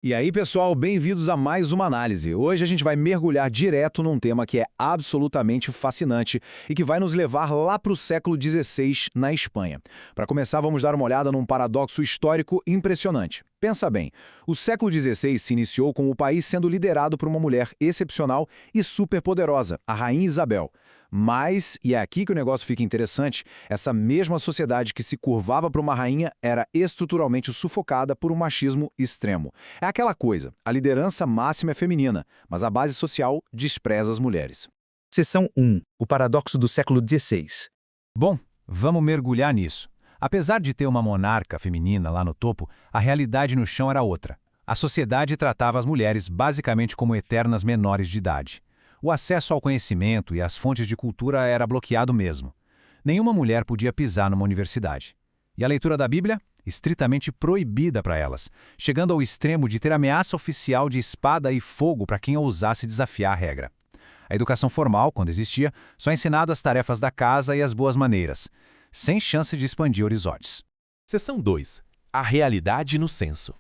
E aí, pessoal, bem-vindos a mais uma análise. Hoje a gente vai mergulhar direto num tema que é absolutamente fascinante e que vai nos levar lá para o século XVI, na Espanha. Para começar, vamos dar uma olhada num paradoxo histórico impressionante. Pensa bem, o século XVI se iniciou com o país sendo liderado por uma mulher excepcional e superpoderosa, a Rainha Isabel. Mas, e é aqui que o negócio fica interessante, essa mesma sociedade que se curvava para uma rainha era estruturalmente sufocada por um machismo extremo. É aquela coisa, a liderança máxima é feminina, mas a base social despreza as mulheres. Seção 1. O paradoxo do século XVI. Bom, vamos mergulhar nisso. Apesar de ter uma monarca feminina lá no topo, a realidade no chão era outra. A sociedade tratava as mulheres basicamente como eternas menores de idade. O acesso ao conhecimento e às fontes de cultura era bloqueado mesmo. Nenhuma mulher podia pisar numa universidade. E a leitura da Bíblia? Estritamente proibida para elas, chegando ao extremo de ter ameaça oficial de espada e fogo para quem ousasse desafiar a regra. A educação formal, quando existia, só ensinava as tarefas da casa e as boas maneiras, sem chance de expandir horizontes. Seção 2. A realidade no censo.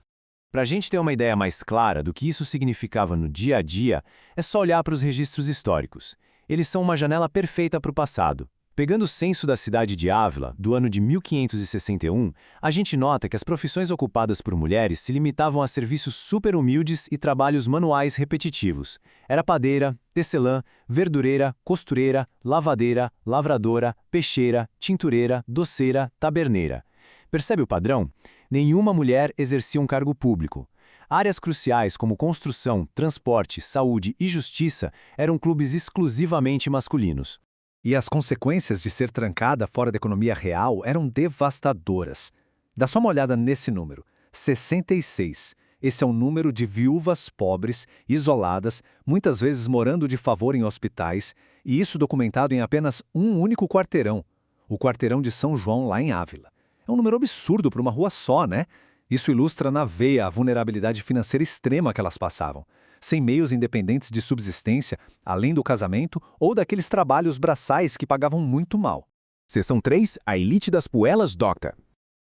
Para a gente ter uma ideia mais clara do que isso significava no dia a dia, é só olhar para os registros históricos. Eles são uma janela perfeita para o passado. Pegando o censo da cidade de Ávila, do ano de 1561, a gente nota que as profissões ocupadas por mulheres se limitavam a serviços super humildes e trabalhos manuais repetitivos. Era padeira, tecelã, verdureira, costureira, lavadeira, lavradora, peixeira, tintureira, doceira, taberneira. Percebe o padrão? Nenhuma mulher exercia um cargo público. Áreas cruciais como construção, transporte, saúde e justiça eram clubes exclusivamente masculinos. E as consequências de ser trancada fora da economia real eram devastadoras. Dá só uma olhada nesse número, 66. Esse é um número de viúvas pobres, isoladas, muitas vezes morando de favor em hospitais, e isso documentado em apenas um único quarteirão, o quarteirão de São João, lá em Ávila. É um número absurdo para uma rua só, né? Isso ilustra na veia a vulnerabilidade financeira extrema que elas passavam, sem meios independentes de subsistência, além do casamento ou daqueles trabalhos braçais que pagavam muito mal. Seção 3. A elite das puelas docta.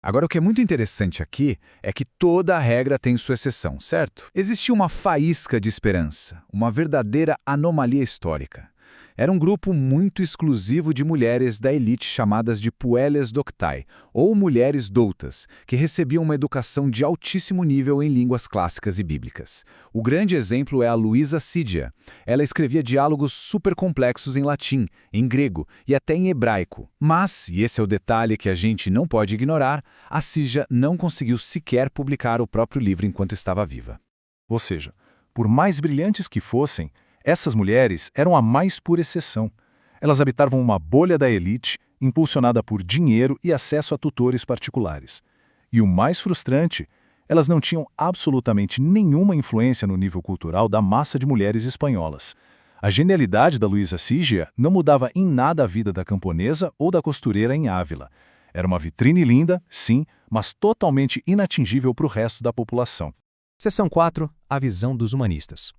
Agora, o que é muito interessante aqui é que toda regra tem sua exceção, certo? Existia uma faísca de esperança, uma verdadeira anomalia histórica. Era um grupo muito exclusivo de mulheres da elite chamadas de puelles doctae, ou mulheres doutas, que recebiam uma educação de altíssimo nível em línguas clássicas e bíblicas. O grande exemplo é a Luísa Sídia. Ela escrevia diálogos super complexos em latim, em grego e até em hebraico. Mas, e esse é o detalhe que a gente não pode ignorar, a Sídia não conseguiu sequer publicar o próprio livro enquanto estava viva. Ou seja, por mais brilhantes que fossem, essas mulheres eram a mais pura exceção. Elas habitavam uma bolha da elite, impulsionada por dinheiro e acesso a tutores particulares. E o mais frustrante, elas não tinham absolutamente nenhuma influência no nível cultural da massa de mulheres espanholas. A genialidade da Luísa Sígia não mudava em nada a vida da camponesa ou da costureira em Ávila. Era uma vitrine linda, sim, mas totalmente inatingível para o resto da população. Seção 4. A visão dos humanistas.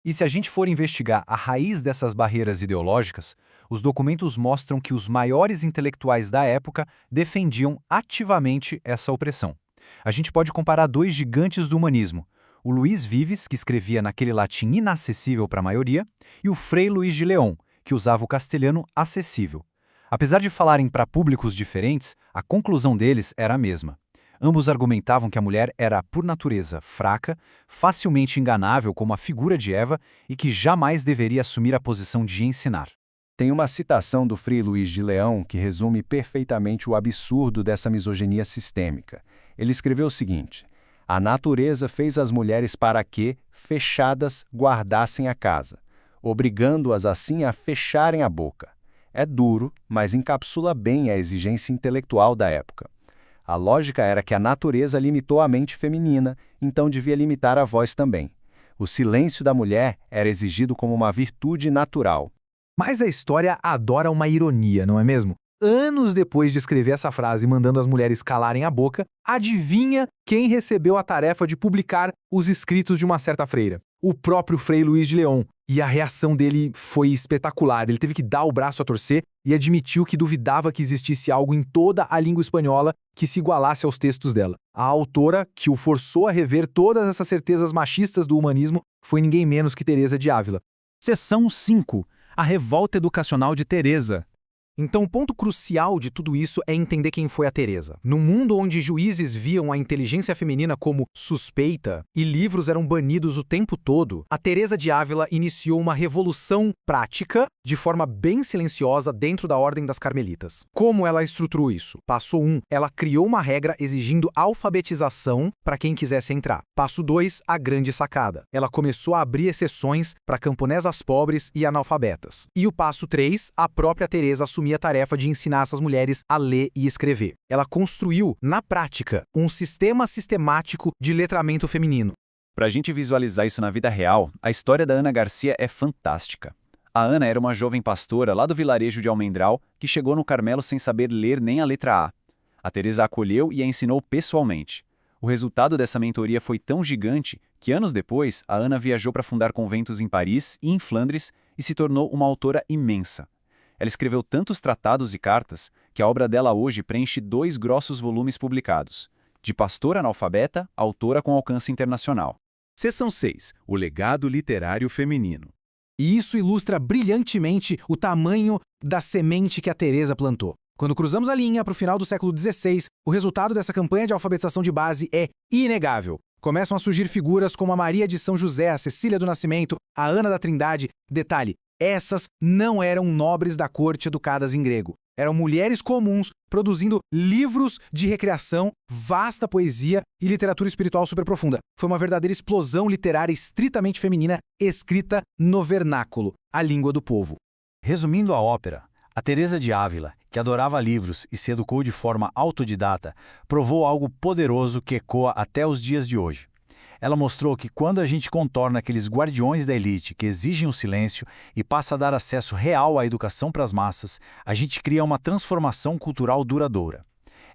E se a gente for investigar a raiz dessas barreiras ideológicas, os documentos mostram que os maiores intelectuais da época defendiam ativamente essa opressão. A gente pode comparar dois gigantes do humanismo, o Luís Vives, que escrevia naquele latim inacessível para a maioria, e o Frei Luís de León, que usava o castelhano acessível. Apesar de falarem para públicos diferentes, a conclusão deles era a mesma. Ambos argumentavam que a mulher era, por natureza, fraca, facilmente enganável como a figura de Eva e que jamais deveria assumir a posição de ensinar. Tem uma citação do Frei Luís de Leão que resume perfeitamente o absurdo dessa misoginia sistêmica. Ele escreveu o seguinte: a natureza fez as mulheres para que, fechadas, guardassem a casa, obrigando-as assim a fecharem a boca. É duro, mas encapsula bem a exigência intelectual da época. A lógica era que a natureza limitou a mente feminina, então devia limitar a voz também. O silêncio da mulher era exigido como uma virtude natural. Mas a história adora uma ironia, não é mesmo? Anos depois de escrever essa frase mandando as mulheres calarem a boca, adivinha quem recebeu a tarefa de publicar os escritos de uma certa freira? O próprio Frei Luís de León, E a reação dele foi espetacular. Ele teve que dar o braço a torcer e admitiu que duvidava que existisse algo em toda a língua espanhola que se igualasse aos textos dela. A autora, que o forçou a rever todas essas certezas machistas do humanismo, foi ninguém menos que Teresa de Ávila. Seção 5. A revolta educacional de Teresa. Então, o ponto crucial de tudo isso é entender quem foi a Teresa. Num mundo onde juízes viam a inteligência feminina como suspeita e livros eram banidos o tempo todo, a Teresa de Ávila iniciou uma revolução prática de forma bem silenciosa dentro da Ordem das Carmelitas. Como ela estruturou isso? Passo 1, ela criou uma regra exigindo alfabetização para quem quisesse entrar. Passo 2, a grande sacada. Ela começou a abrir exceções para camponesas pobres e analfabetas. E o passo 3, a própria Teresa assumiu a tarefa de ensinar essas mulheres a ler e escrever. Ela construiu, na prática, um sistema sistemático de letramento feminino. Para a gente visualizar isso na vida real, a história da Ana Garcia é fantástica. A Ana era uma jovem pastora lá do vilarejo de Almendral que chegou no Carmelo sem saber ler nem a letra A. A Teresa a acolheu e a ensinou pessoalmente. O resultado dessa mentoria foi tão gigante que anos depois a Ana viajou para fundar conventos em Paris e em Flandres e se tornou uma autora imensa. Ela escreveu tantos tratados e cartas que a obra dela hoje preenche 2 grossos volumes publicados. De pastora analfabeta, autora com alcance internacional. Seção 6. O legado literário feminino. E isso ilustra brilhantemente o tamanho da semente que a Teresa plantou. Quando cruzamos a linha para o final do século XVI, o resultado dessa campanha de alfabetização de base é inegável. Começam a surgir figuras como a Maria de São José, a Cecília do Nascimento, a Ana da Trindade. Detalhe, essas não eram nobres da corte educadas em grego. Eram mulheres comuns produzindo livros de recreação, vasta poesia e literatura espiritual superprofunda. Foi uma verdadeira explosão literária estritamente feminina, escrita no vernáculo, a língua do povo. Resumindo a ópera, a Teresa de Ávila, que adorava livros e se educou de forma autodidata, provou algo poderoso que ecoa até os dias de hoje. Ela mostrou que quando a gente contorna aqueles guardiões da elite que exigem o silêncio e passa a dar acesso real à educação para as massas, a gente cria uma transformação cultural duradoura.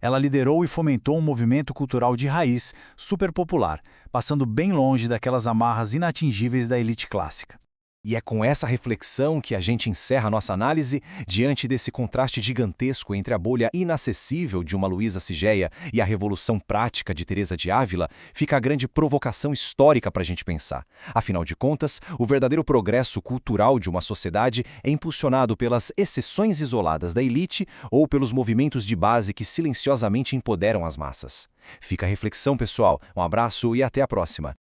Ela liderou e fomentou um movimento cultural de raiz superpopular, passando bem longe daquelas amarras inatingíveis da elite clássica. E é com essa reflexão que a gente encerra nossa análise diante desse contraste gigantesco entre a bolha inacessível de uma Luísa Sigéia e a revolução prática de Teresa de Ávila, fica a grande provocação histórica para a gente pensar. Afinal de contas, o verdadeiro progresso cultural de uma sociedade é impulsionado pelas exceções isoladas da elite ou pelos movimentos de base que silenciosamente empoderam as massas. Fica a reflexão, pessoal. Um abraço e até a próxima.